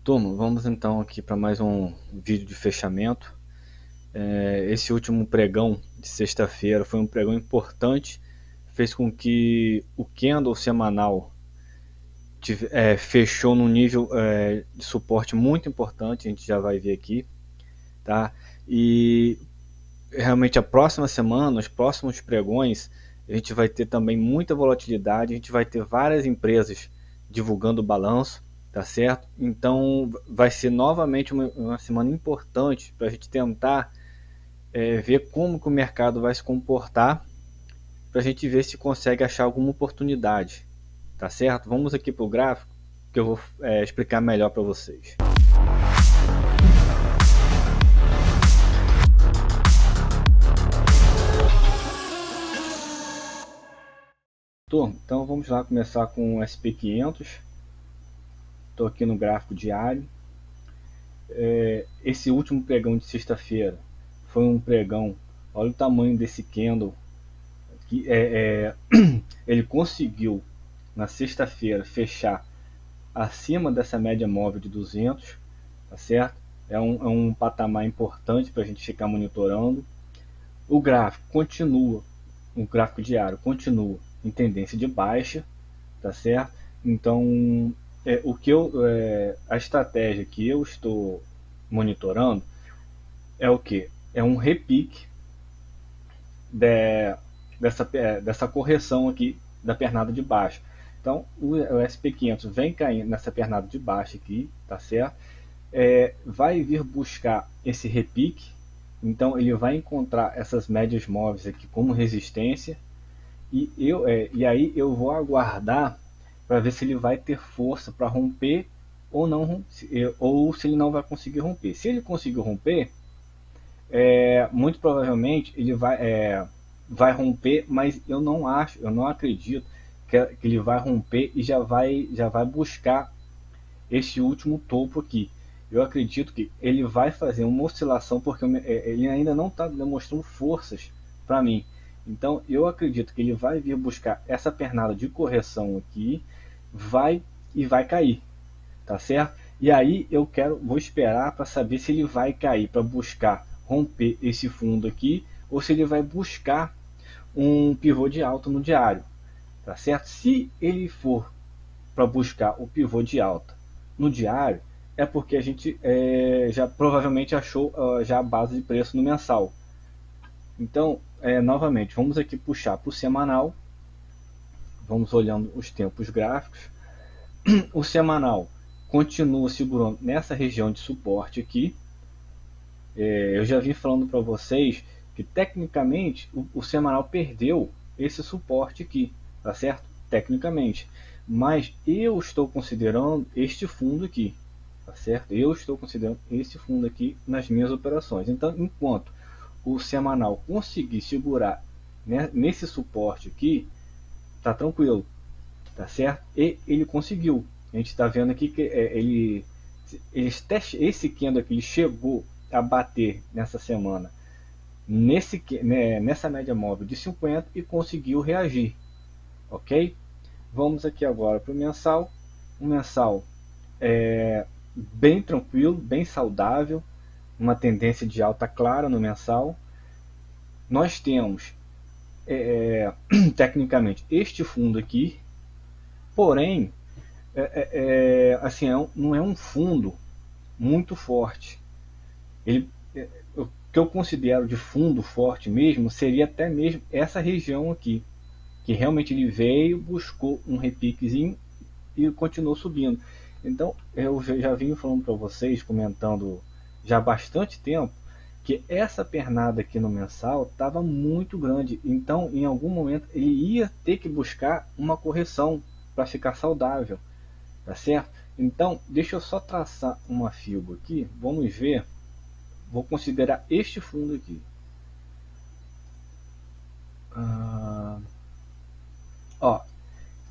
Turma, vamos então aqui para mais um vídeo de fechamento. Esse último pregão de sexta-feira foi um pregão importante, fez com que o candle semanal fechou num nível de suporte muito importante, a gente já vai ver aqui, tá? E realmente a próxima semana, os próximos pregões, a gente vai ter também muita volatilidade, a gente vai ter várias empresas divulgando o balanço, tá certo? Então vai ser novamente uma semana importante para a gente tentar ver como que o mercado vai se comportar, para a gente ver se consegue achar alguma oportunidade, tá certo? Vamos aqui para o gráfico que eu vou explicar melhor para vocês. Então vamos lá começar com o SP500. Estou aqui no gráfico diário. Esse último pregão de sexta-feira foi um pregão. Olha o tamanho desse candle que ele conseguiu na sexta-feira fechar acima dessa média móvel de 200, tá certo? É um patamar importante para a gente ficar monitorando. O gráfico continua, o gráfico diário continua em tendência de baixa, tá certo? Então a estratégia que eu estou monitorando é o que? É um repique dessa correção aqui da pernada de baixo. Então o SP500 vem caindo nessa pernada de baixo aqui, tá certo? Vai vir buscar esse repique, então ele vai encontrar essas médias móveis aqui como resistência, e aí eu vou aguardar para ver se ele vai ter força para romper ou não, ou se ele não vai conseguir romper. Se ele conseguir romper, muito provavelmente ele vai romper, mas eu não acredito que ele vai romper e já vai buscar este último topo aqui. Eu acredito que ele vai fazer uma oscilação, porque ele ainda não está demonstrando forças para mim. Então eu acredito que ele vai vir buscar essa pernada de correção aqui, vai cair, tá certo? E aí vou esperar para saber se ele vai cair para buscar romper esse fundo aqui, ou se ele vai buscar um pivô de alta no diário, tá certo? Se ele for para buscar o pivô de alta no diário, é porque a gente já provavelmente achou já a base de preço no mensal. Então, novamente, vamos aqui puxar para o semanal, vamos olhando os tempos gráficos. O semanal continua segurando nessa região de suporte aqui. Eu já vim falando para vocês que tecnicamente o semanal perdeu esse suporte aqui, tá certo? Tecnicamente, mas eu estou considerando este fundo aqui, tá certo? Eu estou considerando esse fundo aqui nas minhas operações. Então, enquanto o semanal conseguir segurar, né, nesse suporte aqui, tá tranquilo, tá certo? E ele conseguiu. A gente está vendo aqui que esse candle aqui ele chegou a bater nessa semana nessa média móvel de 50 e conseguiu reagir, ok? Vamos aqui agora para o mensal. O mensal é bem tranquilo, bem saudável, uma tendência de alta clara no mensal. Nós temos tecnicamente este fundo aqui, porém assim, não é um fundo muito forte. O que eu considero de fundo forte mesmo seria até mesmo essa região aqui, que realmente ele veio, buscou um repiquezinho e continuou subindo. Então eu já vim falando para vocês, comentando já há bastante tempo, que essa pernada aqui no mensal estava muito grande, então em algum momento ele ia ter que buscar uma correção para ficar saudável, tá certo? Então deixa eu só traçar uma fibra aqui, vamos ver. Vou considerar este fundo aqui. Ó,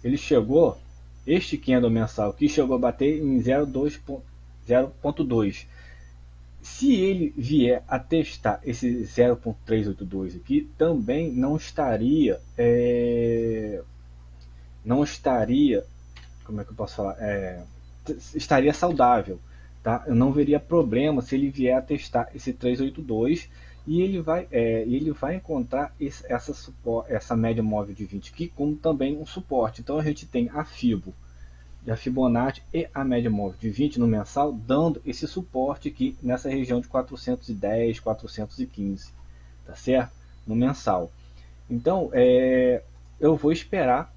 ele chegou, este candle mensal aqui chegou a bater em 0.2. Se ele vier a testar esse 0.382 aqui, também não estaria, como é que eu posso falar? Estaria saudável, tá? Eu não veria problema se ele vier a testar esse 382 e ele vai encontrar essa média móvel de 20 aqui como também um suporte. Então a gente tem a Fibonacci e a média móvel de 20 no mensal dando esse suporte aqui nessa região de 410, 415, tá certo? No mensal. Então eu vou esperar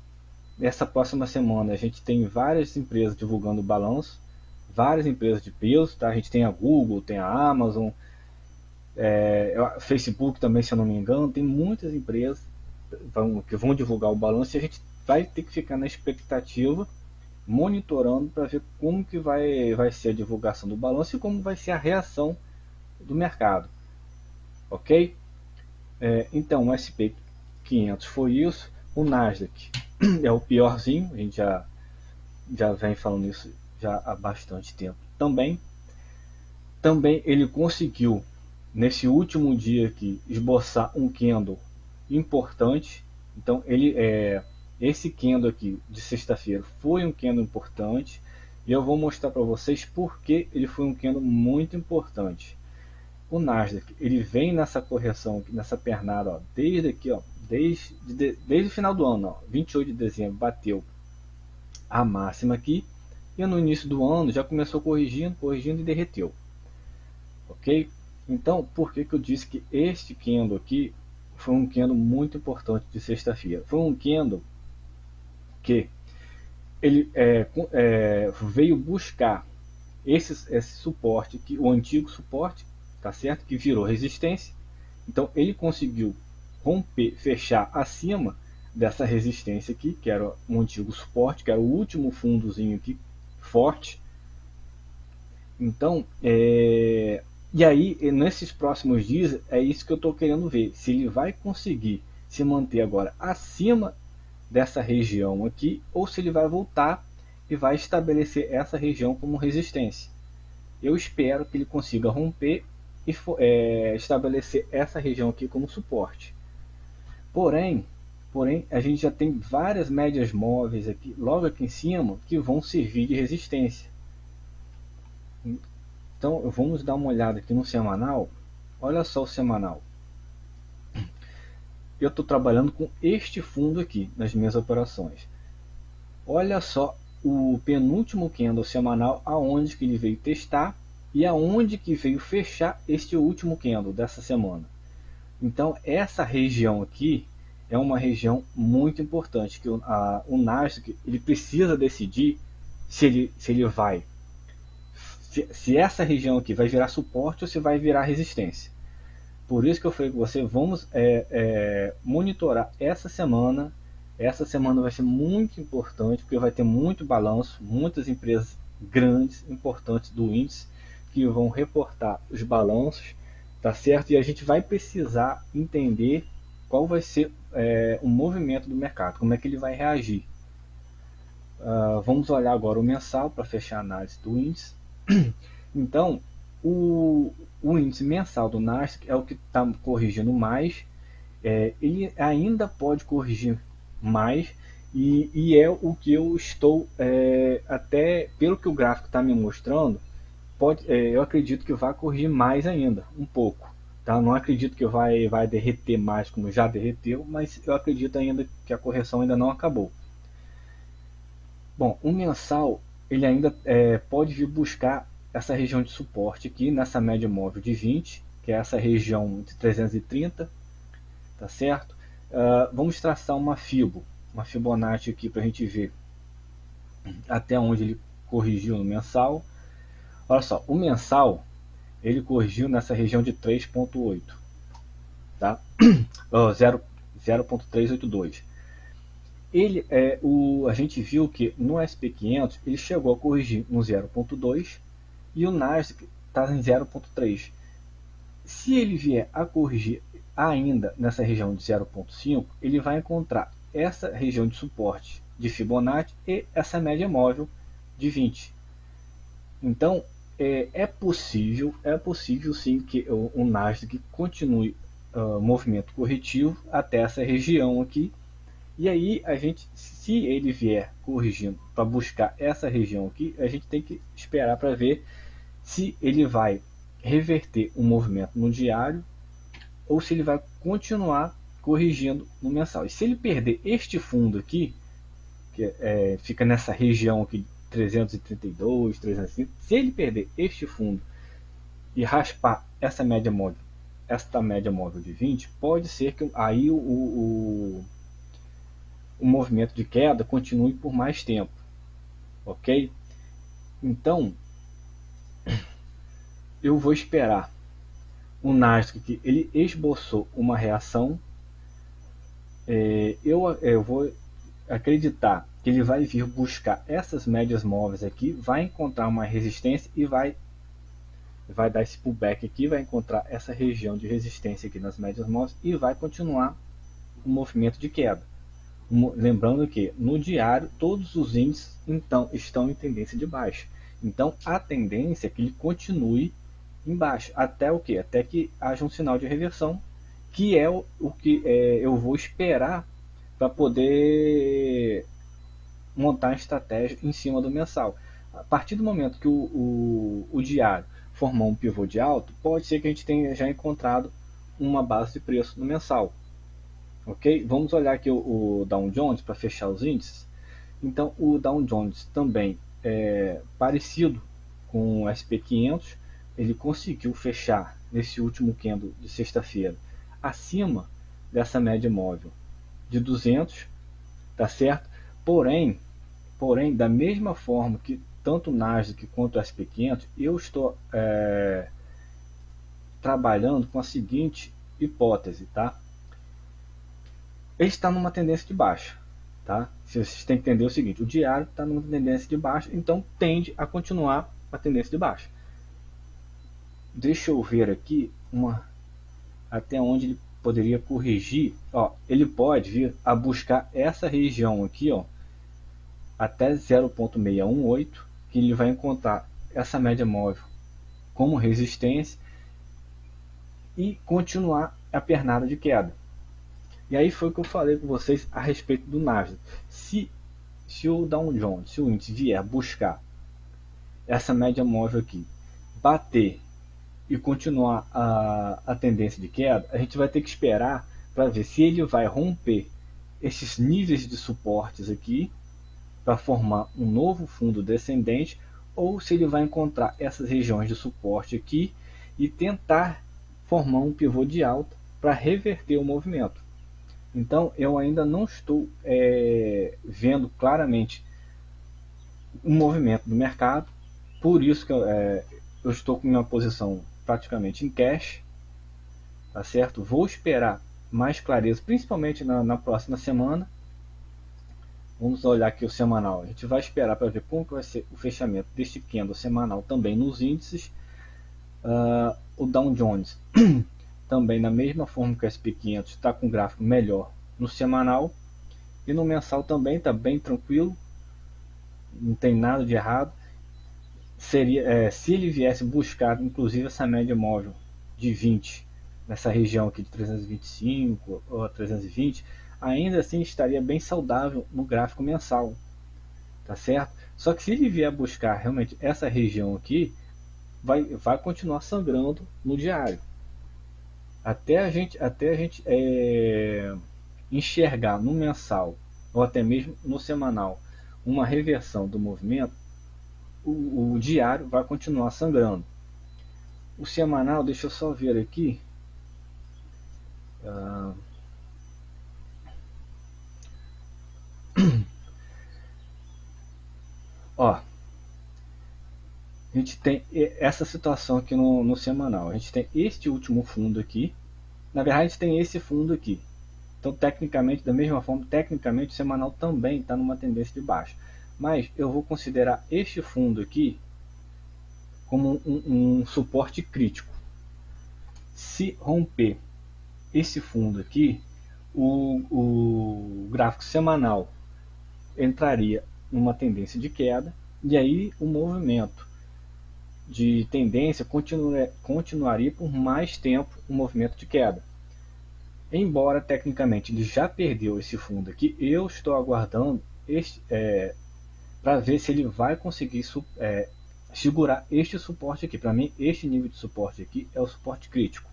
essa próxima semana. A gente tem várias empresas divulgando o balanço, várias empresas de peso, tá? A gente tem a Google, tem a Amazon, Facebook também, se eu não me engano, tem muitas empresas que vão divulgar o balanço e a gente vai ter que ficar na expectativa, monitorando para ver como que vai ser a divulgação do balanço e como vai ser a reação do mercado, ok? Então o SP500 foi isso, o Nasdaq é o piorzinho, a gente já vem falando isso já há bastante tempo também ele conseguiu nesse último dia aqui esboçar um candle importante. Então esse candle aqui de sexta-feira foi um candle importante e eu vou mostrar para vocês porque ele foi um candle muito importante. O Nasdaq ele vem nessa correção aqui, nessa pernada, ó, desde aqui, ó, desde o final do ano, ó, 28 de dezembro bateu a máxima aqui e no início do ano já começou corrigindo e derreteu, ok? Então, por que eu disse que este candle aqui foi um candle muito importante de sexta-feira? Foi um candle que ele veio buscar esse suporte, o antigo suporte, tá certo? Que virou resistência. Então, ele conseguiu romper, fechar acima dessa resistência aqui, que era um antigo suporte, que era o último fundozinho aqui, forte. Então, e aí, nesses próximos dias, é isso que eu estou querendo ver. Se ele vai conseguir se manter agora acima dessa região aqui, ou se ele vai voltar e vai estabelecer essa região como resistência. Eu espero que ele consiga romper e estabelecer essa região aqui como suporte. Porém, a gente já tem várias médias móveis aqui, logo aqui em cima, que vão servir de resistência. Então vamos dar uma olhada aqui no semanal. Olha só o semanal. Eu estou trabalhando com este fundo aqui nas minhas operações. Olha só o penúltimo candle semanal, aonde que ele veio testar e aonde que veio fechar este último candle dessa semana. Então essa região aqui é uma região muito importante que o Nasdaq ele precisa decidir se ele vai se essa região aqui vai virar suporte ou se vai virar resistência. Por isso que eu falei com você, vamos monitorar essa semana. Essa semana vai ser muito importante, porque vai ter muito balanço, muitas empresas grandes, importantes do índice, que vão reportar os balanços, tá certo? E a gente vai precisar entender qual vai ser o movimento do mercado, como é que ele vai reagir. Vamos olhar agora o mensal para fechar a análise do índice. Então, o índice mensal do Nasdaq é o que está corrigindo mais. Ele ainda pode corrigir mais e é o que eu estou até pelo que o gráfico está me mostrando, eu acredito que vai corrigir mais ainda, um pouco. Tá? Não acredito que vai derreter mais como já derreteu, mas eu acredito ainda que a correção ainda não acabou. Bom, o mensal ele ainda pode vir buscar essa região de suporte aqui nessa média móvel de 20, que é essa região de 330, tá certo? Vamos traçar uma Fibonacci aqui para a gente ver até onde ele corrigiu no mensal. Olha só, o mensal ele corrigiu nessa região de 3.8, tá? 0.382. A gente viu que no SP500 ele chegou a corrigir no 0.2 e o Nasdaq está em 0.3. Se ele vier a corrigir ainda nessa região de 0.5, ele vai encontrar essa região de suporte de Fibonacci e essa média móvel de 20. Então é possível sim que o Nasdaq continue movimento corretivo até essa região aqui. E aí se ele vier corrigindo para buscar essa região aqui, a gente tem que esperar para ver se ele vai reverter o movimento no diário ou se ele vai continuar corrigindo no mensal. E se ele perder este fundo aqui, que fica nessa região aqui, 332, 305, se ele perder este fundo e raspar essa média móvel, esta média móvel de 20, pode ser que aí o movimento de queda continue por mais tempo, ok? Então, eu vou esperar o Nasdaq, que ele esboçou uma reação, eu vou acreditar que ele vai vir buscar essas médias móveis aqui, vai encontrar uma resistência e vai dar esse pullback aqui, vai encontrar essa região de resistência aqui nas médias móveis e vai continuar o movimento de queda. Lembrando que no diário todos os índices então estão em tendência de baixa. Então a tendência é que ele continue em baixa até o que? Até que haja um sinal de reversão, que é o que eu vou esperar para poder montar uma estratégia em cima do mensal. A partir do momento que o diário formar um pivô de alto, pode ser que a gente tenha já encontrado uma base de preço no mensal. Ok? Vamos olhar aqui o Dow Jones para fechar os índices. Então o Dow Jones também é parecido com o SP500, ele conseguiu fechar nesse último candle de sexta-feira acima dessa média móvel de 200, tá certo? Porém, da mesma forma que tanto o Nasdaq quanto o SP500, eu estou trabalhando com a seguinte hipótese, tá? Ele está numa tendência de baixa, tá? Vocês têm que entender o seguinte: o diário está numa tendência de baixa, então tende a continuar a tendência de baixa. Deixa eu ver aqui até onde ele poderia corrigir. Ó, ele pode vir a buscar essa região aqui, ó, até 0,618, que ele vai encontrar essa média móvel como resistência e continuar a pernada de queda. E aí foi o que eu falei com vocês a respeito do Nasdaq. Se o Dow Jones, se o índice vier buscar essa média móvel aqui, bater e continuar a tendência de queda, a gente vai ter que esperar para ver se ele vai romper esses níveis de suportes aqui para formar um novo fundo descendente, ou se ele vai encontrar essas regiões de suporte aqui e tentar formar um pivô de alta para reverter o movimento. Então eu ainda não estou vendo claramente o movimento do mercado, por isso que eu estou com minha posição praticamente em cash, tá certo? Vou esperar mais clareza, principalmente na próxima semana. Vamos olhar aqui o semanal. A gente vai esperar para ver como que vai ser o fechamento deste candle semanal também nos índices. O Dow Jones também, da mesma forma que o SP500, está com um gráfico melhor no semanal. E no mensal também está bem tranquilo, não tem nada de errado. Seria, se ele viesse buscar inclusive essa média móvel de 20 nessa região aqui de 325 ou 320, ainda assim estaria bem saudável no gráfico mensal, tá certo? Só que se ele vier buscar realmente essa região aqui, vai continuar sangrando no diário até a gente enxergar no mensal ou até mesmo no semanal uma reversão do movimento. O diário vai continuar sangrando. O semanal, deixa eu só ver aqui. Ó, a gente tem essa situação aqui no semanal. A gente tem este último fundo aqui. Na verdade, a gente tem esse fundo aqui. Então, tecnicamente, da mesma forma, tecnicamente o semanal também está numa tendência de baixa. Mas eu vou considerar este fundo aqui como um suporte crítico. Se romper esse fundo aqui, o gráfico semanal entraria numa tendência de queda, e aí o movimento de tendência continuaria por mais tempo o movimento de queda. Embora tecnicamente ele já perdeu esse fundo aqui, eu estou aguardando para ver se ele vai conseguir segurar este suporte aqui. Para mim, este nível de suporte aqui é o suporte crítico,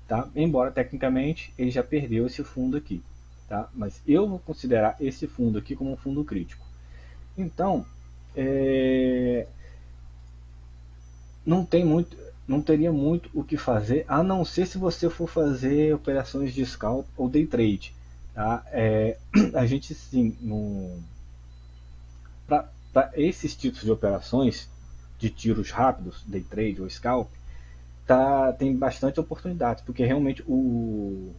tá? Embora tecnicamente ele já perdeu esse fundo aqui, tá? Mas eu vou considerar esse fundo aqui como um fundo crítico. Então, não tem muito, não teria muito o que fazer, a não ser se você for fazer operações de scalp ou day trade, tá? A gente sim, para esses tipos de operações de tiros rápidos, day trade ou scalp, tem bastante oportunidade, porque realmente o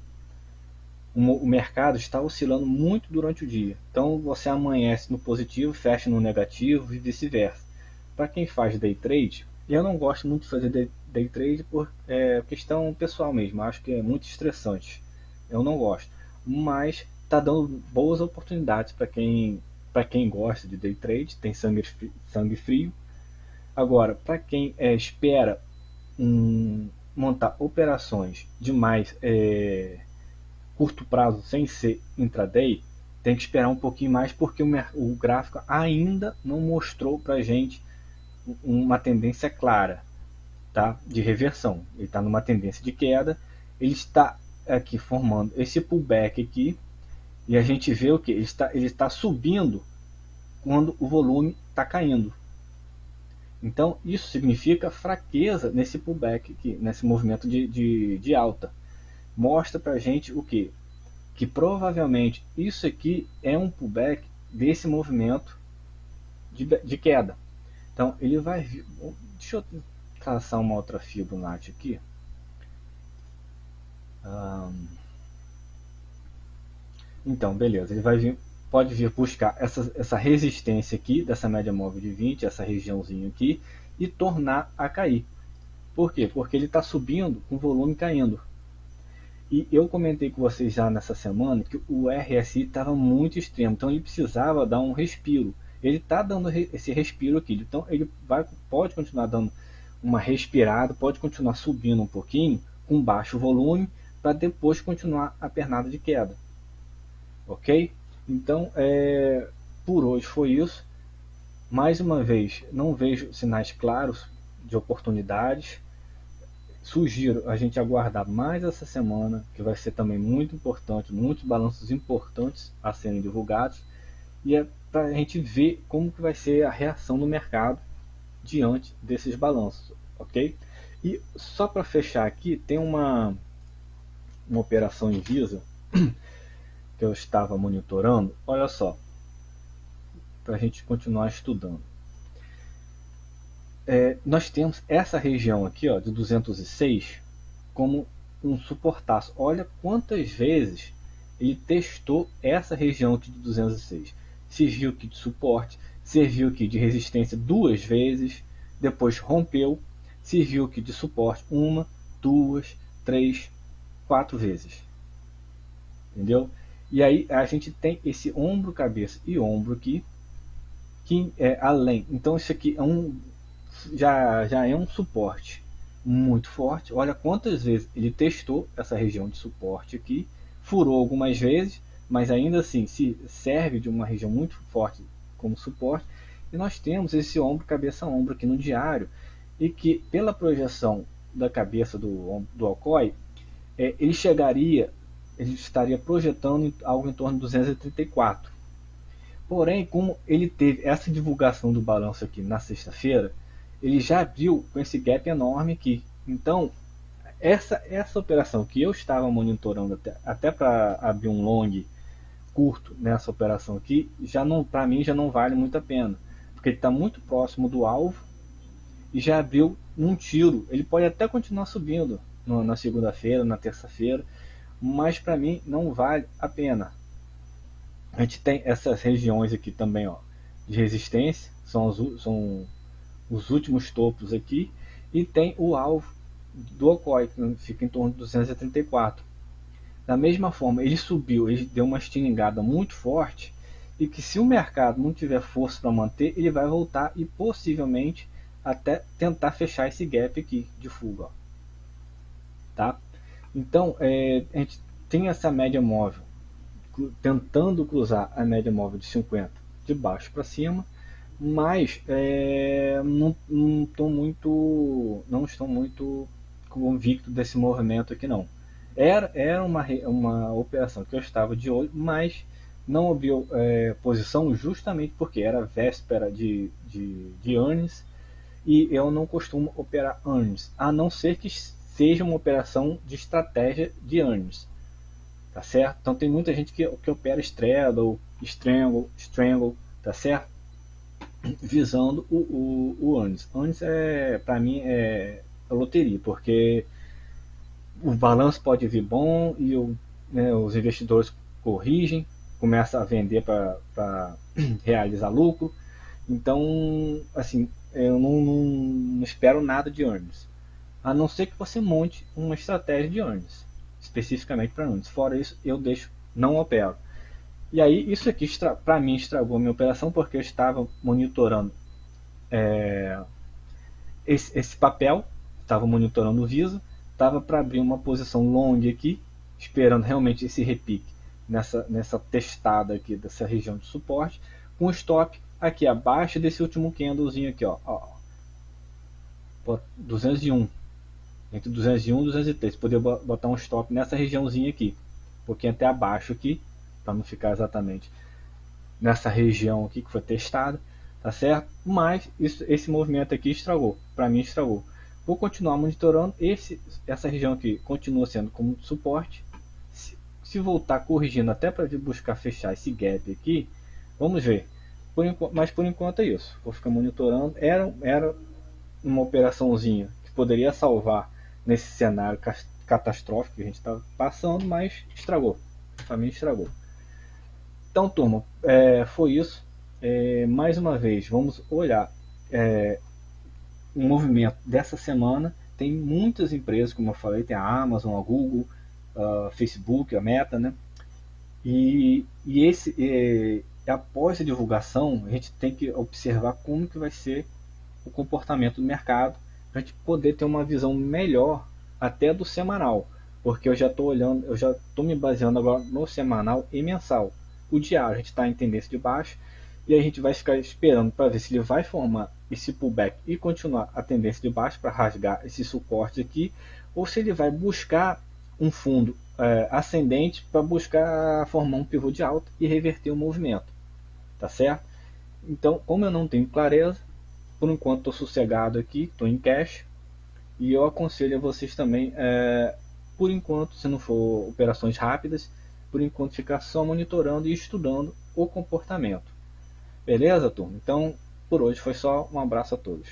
mercado está oscilando muito durante o dia. Então você amanhece no positivo, fecha no negativo e vice-versa. Para quem faz day trade, eu não gosto muito de fazer day trade por questão pessoal mesmo, acho que é muito estressante. Eu não gosto, mas está dando boas oportunidades para quem gosta de day trade, tem sangue frio. Agora, para quem espera montar operações de mais curto prazo sem ser intraday, tem que esperar um pouquinho mais porque o gráfico ainda não mostrou para a gente uma tendência clara, tá? De reversão. Ele está numa tendência de queda, ele está aqui formando esse pullback aqui e a gente vê o que? Ele está subindo quando o volume está caindo. Então isso significa fraqueza nesse pullback aqui, nesse movimento de alta. Mostra pra gente o que? Que provavelmente isso aqui é um pullback desse movimento de queda. Então ele vai vir. Deixa eu traçar uma outra Fibonacci aqui. Então, beleza, ele vai vir, pode vir buscar essa resistência aqui dessa média móvel de 20, essa regiãozinha aqui, e tornar a cair. Por quê? Porque ele está subindo com o volume caindo. E eu comentei com vocês já nessa semana que o RSI estava muito extremo, então ele precisava dar um respiro. Ele está dando esse respiro aqui, então ele pode continuar dando uma respirada, pode continuar subindo um pouquinho com baixo volume para depois continuar a pernada de queda. Ok? Então, por hoje foi isso. Mais uma vez, não vejo sinais claros de oportunidades. Sugiro a gente aguardar mais essa semana, que vai ser também muito importante, muitos balanços importantes a serem divulgados, e é para a gente ver como que vai ser a reação do mercado diante desses balanços, ok? E só para fechar aqui, tem uma operação em Visa que eu estava monitorando. Olha só, para a gente continuar estudando. Nós temos essa região aqui, ó, de 206 como um suportaço. Olha quantas vezes ele testou essa região aqui de 206. Serviu aqui de suporte, serviu aqui de resistência duas vezes, depois rompeu, serviu aqui de suporte uma, duas, três, quatro vezes. Entendeu? E aí a gente tem esse ombro, cabeça e ombro aqui, que é além. Então isso aqui já é um suporte muito forte. Olha quantas vezes ele testou essa região de suporte aqui, furou algumas vezes, mas ainda assim se serve de uma região muito forte como suporte. E nós temos esse ombro, cabeça, ombro aqui no diário, e que pela projeção da cabeça do Alcoy, ele estaria projetando algo em torno de 234. Porém, como ele teve essa divulgação do balanço aqui na sexta-feira, ele já abriu com esse gap enorme aqui. Então, essa operação que eu estava monitorando até para abrir um long curto nessa operação aqui, para mim já não vale muito a pena, porque ele está muito próximo do alvo e já abriu um tiro. Ele pode até continuar subindo na segunda-feira, na terça-feira, mas para mim não vale a pena. A gente tem essas regiões aqui também, ó, de resistência, são os últimos topos aqui, e tem o alvo do Alcoy, que fica em torno de 234. Da mesma forma, ele subiu, ele deu uma estilingada muito forte, e que se o mercado não tiver força para manter, ele vai voltar e possivelmente até tentar fechar esse gap aqui de fuga. Ó. Tá? Então, a gente tem essa média móvel tentando cruzar a média móvel de 50 de baixo para cima, mas não estou muito convicto desse movimento aqui não. Era uma operação que eu estava de olho, mas não abriu posição justamente porque era véspera de earnings e eu não costumo operar earnings, a não ser que seja uma operação de estratégia de earnings, tá certo? Então tem muita gente que opera straddle, strangle, tá certo? Visando o earnings. Earnings para mim é loteria, porque o balanço pode vir bom e os investidores corrigem, começam a vender para realizar lucro. Então, assim, eu não espero nada de earnings. A não ser que você monte uma estratégia de earnings, especificamente para earnings. Fora isso, eu deixo, não opero. E aí, isso aqui para mim estragou a minha operação porque eu estava monitorando esse papel, estava monitorando o Visa, estava para abrir uma posição long aqui, esperando realmente esse repique nessa testada aqui dessa região de suporte, com stop aqui abaixo desse último candlezinho aqui, ó, 201, entre 201 e 203, poder botar um stop nessa regiãozinha aqui, um pouquinho até abaixo aqui, para não ficar exatamente nessa região aqui que foi testada, tá certo? Mas esse movimento aqui estragou, para mim estragou. Vou continuar monitorando, essa região aqui continua sendo como suporte. Se voltar corrigindo até para buscar fechar esse gap aqui, vamos ver. Mas por enquanto é isso. Vou ficar monitorando. Era uma operaçãozinha que poderia salvar nesse cenário catastrófico que a gente está passando, mas estragou. Para mim estragou. Então, turma, foi isso. Mais uma vez, vamos olhar o movimento dessa semana. Tem muitas empresas, como eu falei, tem a Amazon, a Google, a Facebook, a Meta, né? Após a divulgação, a gente tem que observar como que vai ser o comportamento do mercado, para a gente poder ter uma visão melhor até do semanal, porque eu já estou olhando, eu já estou me baseando agora no semanal e mensal. O diário a gente está em tendência de baixa e a gente vai ficar esperando para ver se ele vai formar esse pullback e continuar a tendência de baixa para rasgar esse suporte aqui, ou se ele vai buscar um fundo ascendente para buscar formar um pivô de alta e reverter o movimento, tá certo? Então, como eu não tenho clareza, por enquanto estou sossegado aqui, estou em cash, e eu aconselho a vocês também, por enquanto, se não for operações rápidas, por enquanto ficar só monitorando e estudando o comportamento. Beleza, turma? Então, por hoje foi só. Um abraço a todos.